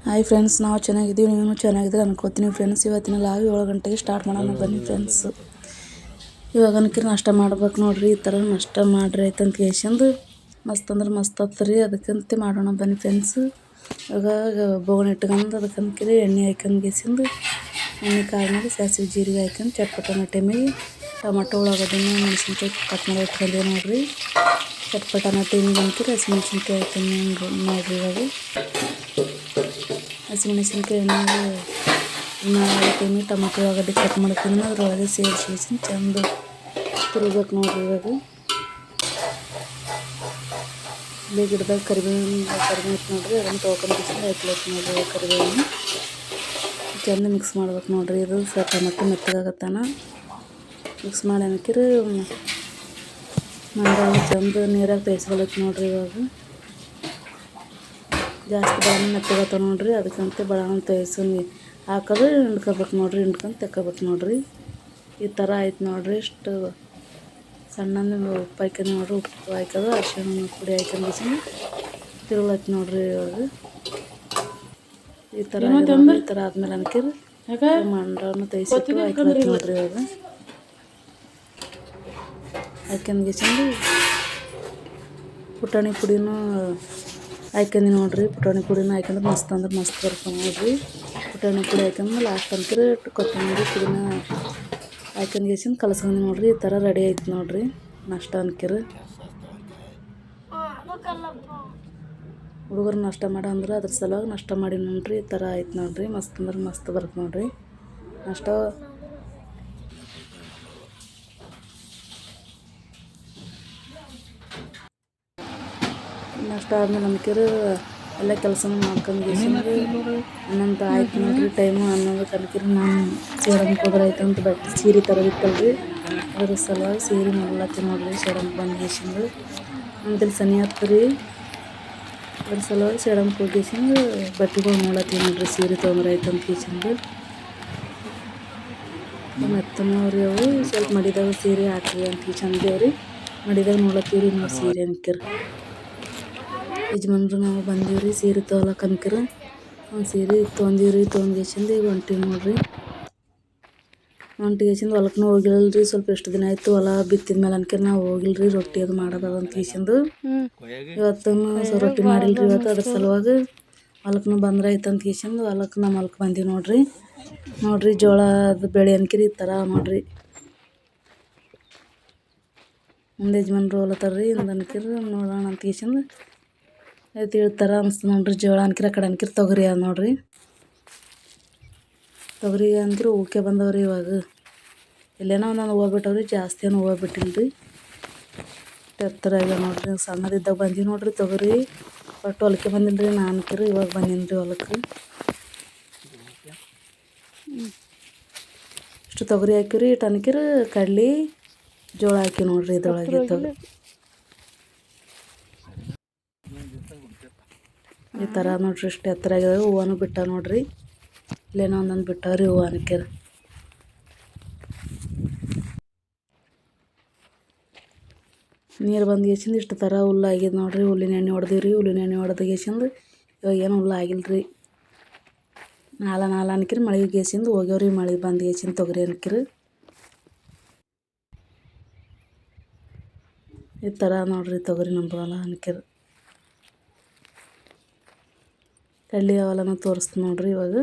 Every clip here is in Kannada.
ಹಾಯ್ ಫ್ರೆಂಡ್ಸ್, ನಾವು ಚೆನ್ನಾಗಿದ್ದೀವಿ, ನೀವು ಚೆನ್ನಾಗಿದ್ದೀರಿ ಅನ್ಕೋತೀನಿ ಫ್ರೆಂಡ್ಸ್. ಇವತ್ತಿನ ಲಾಗ್ 7 ಗಂಟೆಗೆ ಸ್ಟಾರ್ಟ್ ಮಾಡೋಣ ಬನ್ನಿ ಫ್ರೆಂಡ್ಸ್. ಇವಾಗ ಅನ್ಕಿರಿ ನಾಷ್ಟ ಮಾಡ್ಬೇಕು ನೋಡ್ರಿ. ಈ ಥರ ನಾಷ್ಟ ಮಾಡ್ರಿ ಆಯ್ತಂತ ಕೇಳ್ಸಂದು ಮಸ್ತ್ ಅಂದ್ರೆ ಮಸ್ತ್ ಹತ್ತರಿ. ಅದಕ್ಕಂತ ಮಾಡೋಣ ಬನ್ನಿ ಫ್ರೆಂಡ್ಸ್. ಇವಾಗ ಬೋಗಣಿ ಇಟ್ಕೊಂಡು ಅದಕ್ಕೆ ಅನ್ಕಿರಿ ಎಣ್ಣೆ ಹಾಕ್ಯಂದು ಗೇಸಿಂದು ಎಣ್ಣೆ ಕಾದ್ಮೇಲೆ ಸಾಸಿವೆ ಜೀರಿಗೆ ಹಾಕ್ಯಂದು ಚಟ್ಪಟ ಟೈಮಿಗೆ ಟೊಮಟೊ ಉಳ್ಳಾಗಡ್ಡಿನ ಮೆಣಸಿನ್ಕಾಯಿ ಕಟ್ ಮಾಡಿ ಇಟ್ಕೊಂಡೆ ನೋಡ್ರಿ. ಚಟ್ಪಟನ ಟೈಮಿಗೆ ಅನ್ಕಿರಿ ಹಸಿಮೆಣ್ಸಿನ್ಕಾಯಿ ಹಾಕ್ಯಂಡು ನೋಡ್ರಿ. ಇವಾಗ ಹಸಿಮೆಣಸಿನ್ಕಾಯಿ ಎಣ್ಣೆಗೆ ಟೈಮಿಗೆ ಟೊಮಟೊ ಉಳ್ಳಾಗಡ್ಡಿ ಕಟ್ ಮಾಡ್ಕೊಂಡು ಅದರೊಳಗೆ ಸೇರಿಸಿ ಚೆಂದ ತಿರುಗಬೇಕು ನೋಡ್ರಿ. ಇವಾಗ ಗಿಡದಾಗ ಕರಿಬೇವು ಇತ್ತು ನೋಡ್ರಿ, ಅದನ್ನು ತೊಳ್ಕೊಂಡು ಹಾಕ್ಬೇಕು ನೋಡ್ರಿ. ಕರಿಬೇವಿನ ಚೆಂದ ಮಿಕ್ಸ್ ಮಾಡ್ಬೇಕು ನೋಡ್ರಿ. ಇದು ಟೊಮಟೊ ಮೆತ್ತಗಾಗತ್ತಾನ ಮಿಕ್ಸ್ ಮಾಡಿ ಅನ್ಕಿರಿ ಮಂಡಾಳ ಚೆಂದ ನೀರಾಗ ಬೇಯಿಸ್ಕೊಳಕ್ಕೆ ನೋಡ್ರಿ. ಇವಾಗ ಜಾಸ್ತಿ ಬಳೆನ ಮೆತ್ತಗತ್ತ ನೋಡ್ರಿ, ಅದಕ್ಕಂತೆ ಬಳೆನ ತೇಯ್ಸು ಹಾಕೋದು ಹಿಂಡ್ಕೋಬೇಕು ನೋಡ್ರಿ. ಹಿಂಡ್ಕೊಂಡು ತೆಕ್ಕೋಬೇಕು ನೋಡ್ರಿ. ಈ ಥರ ಆಯ್ತು ನೋಡ್ರಿ. ಇಷ್ಟು ಸಣ್ಣ ಉಪ್ಪು ಹಾಕ್ಯಂಡು ನೋಡ್ರಿ. ಉಪ್ಪು ಹಾಕೋದು ಅರಿಶಿಣ ಪುಡಿ ಹಾಕ್ಯಂಡು ತಿರುಗ್ಲತ್ತು ನೋಡ್ರಿ. ಇವಾಗ ಈ ಥರ ಆದ್ಮೇಲೆ ಅನ್ಕಿರಿ ಮಂಡಳನ್ನು ತೇಯ್ಸಿಟ್ಟು ಹಾಕ್ಲತ್ತು ನೋಡ್ರಿ. ಇವಾಗ ಹಾಕ್ಯಂದು ಪುಟಾಣಿ ಪುಡಿನೂ ಹಾಕ್ಯಂಡು ನೋಡ್ರಿ. ಪುಟಾಣಿ ಪುಡಿನ ಹಾಕ್ಯಂಡ್ರೆ ಮಸ್ತ್ ಅಂದ್ರೆ ಮಸ್ತ್ ಬರ್ತವೆ ನೋಡ್ರಿ. ಪುಟಾಣಿ ಪುಡಿ ಹಾಕ್ಯಂಡು ಲಾಸ್ಟ್ ಅಂತೀರಿ ಕೊತ್ತಂಬರಿ ಪುಡಿನ ಹಾಕ್ಯಂಡು ಕಲಸ್ಕೊಂಡು ನೋಡ್ರಿ. ಈ ಥರ ರೆಡಿ ಆಯ್ತು ನೋಡ್ರಿ ನಾಷ್ಟ ಅನ್ಕಿರಿ. ಹುಡುಗರು ನಾಷ್ಟ ಮಾಡ ಅಂದ್ರೆ ಅದ್ರ ಸಲುವಾಗಿ ನಾಷ್ಟ ಮಾಡಿ ನೋಡ್ರಿ. ಈ ಥರ ಆಯ್ತು ನೋಡ್ರಿ. ಮಸ್ತ್ ಅಂದ್ರೆ ಮಸ್ತ್ ಬರುತ್ತೆ ನೋಡ್ರಿ ನಾಷ್ಟ. ನಾಷ್ಟ ಆದ್ಮೇಲೆ ಅನ್ಕಿರಿ ಎಲ್ಲ ಕೆಲಸ ಮಾಡ್ಕೊಂಡು ಅನ್ನಂತ ಆಯ್ತು ನೋಡ್ರಿ. ಟೈಮು ಅನ್ನೋದು ಕನ್ಕಿರಿ ನಾನು ಸೇಡಮ್ಗೆ ಹೋದ್ರೆ ಆಯ್ತು ಅಂತ ಬಟ್ಟೆ ಸೀರೆ ತರೋದಿತ್ತಲ್ರಿ, ಅದ್ರ ಸಲುವಾಗಿ ಸೀರೆ ನೋಡ್ಲತ್ತಿ ನೋಡ್ರಿ. ಸೇಡಮ್ಗೆ ಬಂದು ಗೇಸಿಂದು ನಮ್ದಲ್ಲಿ ಸನಿ ಹತ್ತರಿ, ಅದ್ರ ಸಲುವಾಗಿ ಸೇಡಮ್ಗೆ ಹೋಗಿಸಿಂದು ಬಟ್ಟೆಗಳು ನೋಡ್ಲತ್ತೀವಿ ನೋಡ್ರಿ. ಸೀರೆ ತೊಗೊಂಡ್ರೆ ಆಯ್ತು ಅಂತ ಗೇಸಿಂದು ಮೆತ್ತನವ್ರಿ ಅವು ಸ್ವಲ್ಪ ಮಡಿದಾಗ ಸೀರೆ ಹಾಕ್ರಿ ಅಂತ ಚಂದೇವ್ರಿ. ಮಡಿದಾಗ ನೋಡ್ಲತ್ತೀವ್ರಿ ನಾವು ಸೀರೆ ಅನ್ಕಿರಿ. ಯಜಮಾನ್ರು ನಾವು ಬಂದೀವ್ರಿ ಸೀರೆ ತೊಗೊಳಕ್ಕೆ ಅನ್ಕಿರ. ಒಂದು ಸೀರೆ ತೊಗೊಂಡೀವ್ರಿ. ತೊಗೊಂಡ್ಗೇಸಿಂದ ಈಗ ಹೊಂಟೀವಿ ನೋಡ್ರಿ. ಹೊಂಟಿಗೇಸಿಂದ ಹೊಲಕ್ಕೂ ಹೋಗಿಲ್ಲರಿ. ಸ್ವಲ್ಪ ಎಷ್ಟು ದಿನ ಆಯಿತು ಹೊಲ ಬಿತ್ತಿದ ಮೇಲೆ ಅನ್ಕಿರಿ ನಾವು ಹೋಗಿಲ್ರಿ. ರೊಟ್ಟಿ ಅದು ಮಾಡೋದು ಅಂತ ಗೇಸಿಂದು ಇವತ್ತು ರೊಟ್ಟಿ ಮಾಡಿಲ್ರಿ ಇವತ್ತು. ಅದ್ರ ಸಲುವಾಗಿ ಹೊಲಕ್ಕೂ ಬಂದ್ರೆ ಆಯ್ತು ಅಂತ ಗೇಸಿಂದು ನಮ್ಮ ಹೊಲಕ್ಕೆ ಬಂದೀವಿ ನೋಡ್ರಿ. ಜೋಳದ ಬೆಳೆ ಅನ್ಕಿರಿ ಈ ಥರ ನೋಡ್ರಿ. ಮುಂದೆ ಯಜಮಾನ್ರು ಹೋಲತ್ತಾರ್ರಿ ಹಿಂದೆ ಅನ್ಕಿರಿ ನೋಡೋಣ ಅಂತ ಗೇಸಿಂದು ಆಯ್ತು ಥರ ಅನಿಸ್ತು ನೋಡ್ರಿ. ಜೋಳ ಅನ್ಕಿರಿ ಆ ಕಡೆ ಅನ್ಕಿರಿ ತೊಗರಿ ಅದ ನೋಡ್ರಿ. ತೊಗರಿ ಅನ್ಕಿರಿ ಹೂಕೆ ಬಂದವ್ರಿ. ಇವಾಗ ಎಲ್ಲೇನೋ ಒಂದೊಂದು ಹೂವು ಬಿಟ್ಟವ್ರಿ, ಜಾಸ್ತಿ ಏನು ಹೂವು ಬಿಟ್ಟಿಲ್ರಿ. ಎತ್ತರ ಆಗ್ಯಾವ ನೋಡ್ರಿ. ಸಣ್ಣದಿದ್ದಾಗ ಬಂದೀವಿ ನೋಡ್ರಿ ತೊಗರಿ. ಒಟ್ಟು ಹೊಲಕ್ಕೆ ಬಂದಿನ್ರಿ ನಾನು ಅನ್ಕಿರಿ. ಇವಾಗ ಬಂದೀನಿ ಹೊಲಕ್ಕೆ. ಇಷ್ಟು ತೊಗರಿ ಹಾಕಿವ್ರಿ. ಇಟ್ಟು ಅನ್ಕಿರಿ ಕಡ್ಲಿ ಜೋಳ ಹಾಕಿ ನೋಡ್ರಿ. ಇದ್ರೊಳಗೆ ಈ ಥರ ನೋಡ್ರಿ. ಇಷ್ಟು ಎತ್ತರ ಆಗ್ಯಾವ. ಹೂವನು ಬಿಟ್ಟ ನೋಡ್ರಿ. ಇಲ್ಲೇನೋ ಒಂದೊಂದು ಬಿಟ್ಟವ್ರಿ ಹೂವು ಅನ್ಕಿರಿ. ನೀರು ಬಂದು ಗೇಸಿಂದ ಇಷ್ಟು ಥರ ಹುಲ್ಲು ಆಗಿದೆ ನೋಡ್ರಿ. ಹುಲ್ಲಿನ ಎಣ್ಣೆ ಹೊಡೆದಿವ್ರಿ. ಹುಲ್ಲಿನ ಎಣ್ಣೆ ಹೊಡೆದು ಗೇಸಿಂದ ಇವಾಗ ಏನು ಹುಲ್ಲು ಆಗಿಲ್ರಿ. ನಾಲ ಅನ್ಕಿರಿ ಮಳೆ ಗೇಸಿಂದ ಹೋಗ್ಯವ್ರಿ. ಮಳೆ ಬಂದು ಗೇಸಿಂದ ತೊಗರಿ ಅನ್ಕಿರಿ ಈ ಥರ ನೋಡ್ರಿ. ತೊಗರಿ ನಮ್ಮದು ಹೊಲ ಅನ್ಕಿರಿ. ಕಡ್ಲಿ ಹೊಲನ ತೋರಿಸ್ತು ನೋಡ್ರಿ. ಇವಾಗ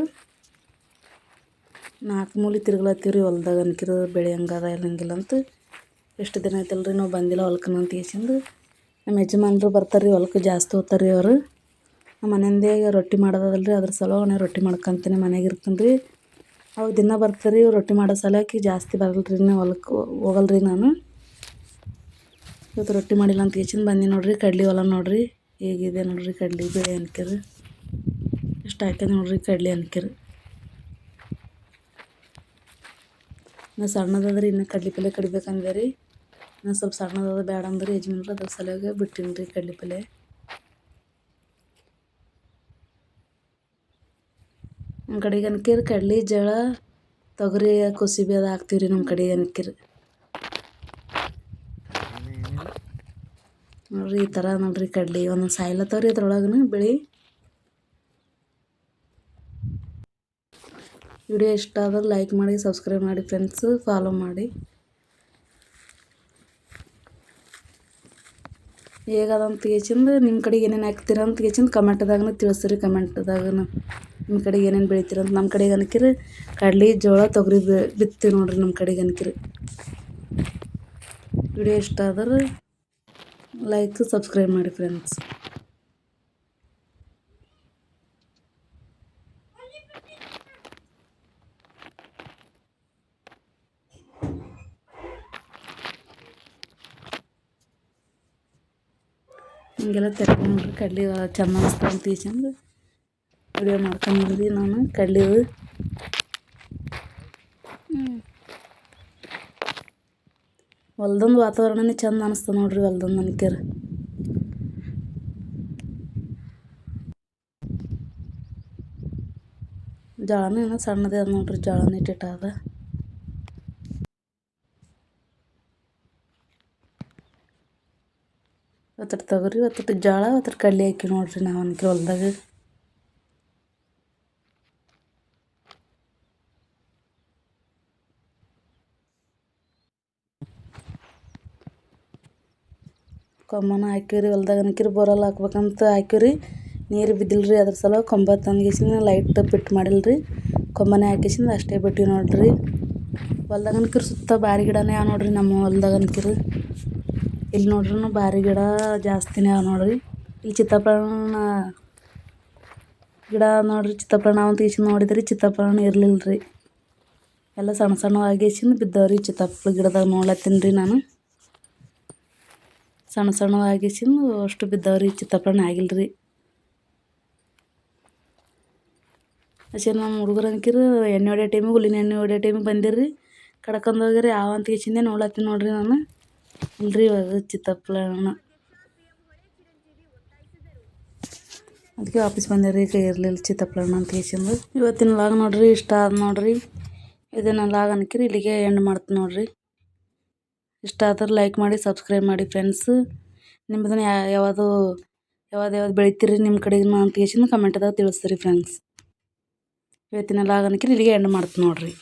4 ಮೂಲೆ ತಿರ್ಗ್ಲತ್ತೀವ್ರಿ ಹೊಲ್ದಾಗ ಅನ್ಕಿರಿ. ಬೆಳೆ ಹಂಗದ ಇಲ್ಲ ಹಂಗಿಲ್ಲ ಅಂತ ಎಷ್ಟು ದಿನ ಆಯ್ತಲ್ರಿ ನಾವು ಬಂದಿಲ್ಲ ಹೊಲ್ಕನ ಅಂತ ಗೇಸಿಂದು ನಮ್ಮ ಯಜಮಾನ್ರು ಬರ್ತಾರೆ ರೀ ಹೊಲಕ್ಕೆ. ಜಾಸ್ತಿ ಹೋಗ್ತಾರೆ ರೀ ಅವರು. ನಮ್ಮ ಮನೆಯಿಂದೇ ರೊಟ್ಟಿ ಮಾಡೋದಲ್ರಿ, ಅದ್ರ ಸಲುವಾಗಿ ರೊಟ್ಟಿ ಮಾಡ್ಕೊಂತೀನಿ ಮನೆಯಾಗ ಇರ್ತೀನಿ ರೀ. ಅವಾಗ ದಿನ ಬರ್ತಾರೆ ರೀ ರೊಟ್ಟಿ ಮಾಡೋ ಸಲುವಾಗಿ. ಜಾಸ್ತಿ ಬರಲ್ರಿ ಹೊಲಕ್ಕೆ ಹೋಗಲ್ರಿ ನಾನು. ಇವತ್ತು ರೊಟ್ಟಿ ಮಾಡಿಲ್ಲ ಅಂತ ಗೇಸಿಂದ ಬಂದು ನೋಡ್ರಿ. ಕಡ್ಲಿ ಹೊಲ ನೋಡ್ರಿ ಹೇಗಿದೆ ನೋಡ್ರಿ. ಕಡ್ಲಿ ಬೆಳೆ ಅನ್ಕಿರಿ ಇಷ್ಟು ಹಾಕ್ಯದ ನೋಡ್ರಿ. ಕಡ್ಲಿ ಅನ್ಕಿರಿ ಇನ್ನು ಸಣ್ಣದಾದ್ರೆ ಇನ್ನೂ ಕಡ್ಲಿ ಪಲ್ಯ ಕಡಿಬೇಕಂದ್ರೆ ರೀ. ಇನ್ನೂ ಸ್ವಲ್ಪ ಸಣ್ಣದಾದ ಬೇಡ ಅಂದ್ರೆ ಯಜಮಾನ್ರು ಅದ್ರ ಸಲುವಾಗಿ ಬಿಟ್ಟಿನಿ ರೀ ಕಡ್ಲಿ ಪಲ್ಯ. ನಮ್ಮ ಕಡೆಗೆ ಅನ್ಕಿರಿ ಕಡ್ಲಿ ಜೋಳ ತೊಗರಿ ಕುಸುಬಿ ಅದು ಹಾಕ್ತೀವ್ರಿ ನಮ್ಮ ಕಡೆಗೆ ಅನ್ಕಿರಿ ನೋಡ್ರಿ. ಈ ಥರ ನೋಡ್ರಿ ಕಡ್ಲಿ ಒಂದೊಂದು ಸಾಯ್ಲತ್ತವ್ರಿ ಅದ್ರೊಳಗೂ ಬೆಳೆ. ವಿಡಿಯೋ ಇಷ್ಟ ಆದ್ರೆ ಲೈಕ್ ಮಾಡಿ, ಸಬ್ಸ್ಕ್ರೈಬ್ ಮಾಡಿ ಫ್ರೆಂಡ್ಸ್, ಫಾಲೋ ಮಾಡಿ. ಹೇಗದಂತ ಕೇಚಿಂದ ನಿಮ್ಮ ಕಡೆಗೆ ಏನೇನು ಹಾಕ್ತೀರ ಅಂತ ಕೇಚಿಂದ ಕಮೆಂಟ್ದಾಗನ ತಿಳಿಸ್ರಿ. ಕಮೆಂಟ್ದಾಗನ ನಿಮ್ಮ ಕಡೆಗೆ ಏನೇನು ಬೆಳಿತೀರಂತ. ನಮ್ಮ ಕಡೆಗೆ ಅನ್ಕಿರಿ ಕಡ್ಲೆ, ಜೋಳ, ತೊಗರಿ ಬಿತ್ತೀವಿ ನೋಡ್ರಿ ನಮ್ಮ ಕಡೆಗೆ ಅನ್ಕಿರಿ. ವಿಡಿಯೋ ಇಷ್ಟ ಆದ್ರೆ ಲೈಕ್, ಸಬ್ಸ್ಕ್ರೈಬ್ ಮಾಡಿ ಫ್ರೆಂಡ್ಸ್. ಹಿಂಗೆಲ್ಲ ನೋಡ್ರಿ ಕಡ್ಲಿ ಚೆಂದ ಅನಿಸ್ತಾವ ಅಂತ ಈಚಂದು ವಿಡಿಯೋ ಮಾಡ್ಕೊಂಡಿದ್ರಿ ನಾನು ಕಡ್ಲಿದು. ಹೊಲ್ದಂದು ವಾತಾವರಣನೇ ಚೆಂದ ಅನಿಸ್ತದೆ ನೋಡ್ರಿ. ಹೊಲ್ದಂದು ಅನ್ಕ್ಯಾರ ಜೋಳನೂ ಏನೋ ಸಣ್ಣದೇ ಅದ ನೋಡ್ರಿ. ಜೋಳನ ಇಟ್ಟಿಟ್ಟ ಅದ. ಒತ್ತಟ್ಟು ತೊಗರಿ, ಒತ್ತಟ್ಟು ಜೋಳ, ಒತ್ತಟ್ಟು ಕಡ್ಲೆ ಹಾಕಿ ನೋಡ್ರಿ ನಾವು ಅನ್ಕಿ ಹೊಲ್ದಾಗ. ಕೊಂಬನ ಹಾಕಿವ್ರಿ ಹೊಲ್ದಾಗ ಅನ್ಕಿರಿ. ಬೋರಲ್ಲಿ ಹಾಕ್ಬೇಕಂತ ಹಾಕಿವ್ರಿ, ನೀರು ಬಿದ್ದಿಲ್ರಿ. ಅದ್ರ ಸಲ ಕೊಂಬ ತಂದ್ಗಿಸಿನ ಲೈಟ್ ಫಿಟ್ ಮಾಡಿಲ್ರಿ. ಕೊಂಬನೇ ಹಾಕಿಸಿಂದ ಅಷ್ಟೇ ಬಿಟ್ಟಿವಿ ನೋಡ್ರಿ. ಹೊಲ್ದಾಗ ಅನ್ಕಿರಿ ಸುತ್ತ ಬಾರಿ ಗಿಡನೇ ಅವ ನೋಡ್ರಿ ನಮ್ಮ ಹೊಲ್ದಾಗ ಅನ್ಕಿರಿ. ಇಲ್ಲಿ ನೋಡ್ರಿ ಬಾರಿ ಗಿಡ ಜಾಸ್ತಿನೇ ಅವ ನೋಡ್ರಿ. ಇಲ್ಲಿ ಚಿತ್ತಪಳನ ಗಿಡ ನೋಡ್ರಿ. ಚಿತ್ತಪಳನ ಅಂತ ಈಸಿನ ನೋಡಿದ್ರಿ ಚಿತ್ತಪಳನ ಇರಲಿಲ್ಲ ರೀ. ಎಲ್ಲ ಸಣ್ಣ ಸಣ್ಣವಾಗಿಸಿಂದ ಬಿದ್ದವ್ರಿ. ಚಿತ್ತಪಳ ಗಿಡದಾಗ ನೋಡ್ಲತ್ತೀನಿ ರೀ ನಾನು. ಸಣ್ಣ ಸಣ್ಣವಾಗಿಸಿಂದು ಅಷ್ಟು ಬಿದ್ದವ್ರಿ. ಚಿತ್ತಪಳನ ಆಗಿಲ್ರಿ. ಅಷ್ಟೇ ನಮ್ಮ ಹುಡುಗರು ಅನ್ಕಿರು ಎಣ್ಣೆ ಹೊಡಿಯೋ ಟೈಮಿಗೆ, ಹುಲ್ಲಿನ ಎಣ್ಣೆ ಹೊಡಿಯೋ ಟೈಮಿಗೆ ಬಂದಿರ್ರಿ. ಕಡ್ಕೊಂಡು ಹೋಗಿರಿ ಯಾವ ಅಂತ ಈಸಿಂದೆ ನೋಡ್ಲತ್ತೀನಿ ನೋಡ್ರಿ ನಾನು. ಇಲ್ರಿ ಇವಾಗ ಚಿತ್ತಪಳನ ಅದಕ್ಕೆ ವಾಪಸ್ ಬಂದೇವ್ರಿ. ಕೈ ಇರಲಿಲ್ಲ ಚಿತ್ತಪಳನ ಅಂತ ಈಸಿಂದು. ಇವತ್ತಿನ ಲಾಗ್ ನೋಡ್ರಿ ಇಷ್ಟ ಆದ ನೋಡ್ರಿ. ಇದನ್ನ ಲಾಗ್ ಅನ್ಕಿರಿ ಇಲ್ಲಿಗೆ ಎಂಡ್ ಮಾಡ್ತೀನಿ ನೋಡ್ರಿ. ಇಷ್ಟ ಆದ್ರೆ ಲೈಕ್ ಮಾಡಿ, ಸಬ್ಸ್ಕ್ರೈಬ್ ಮಾಡಿ ಫ್ರೆಂಡ್ಸ್. ನಿಮ್ಮದನ್ನ ಯಾವ್ದು ಬೆಳಿತೀರಿ ನಿಮ್ಮ ಕಡೆಗೆ ಅಂತ ಕೇಸಿಂದ ಕಮೆಂಟ್ದಾಗ ತಿಳಿಸ್ತೀರಿ ಫ್ರೆಂಡ್ಸ್. ಇವತ್ತಿನ ಲಾಗ್ ಅನ್ಕಿರಿ ಇಲ್ಲಿಗೆ ಎಂಡ್ ಮಾಡ್ತೀನಿ ನೋಡ್ರಿ.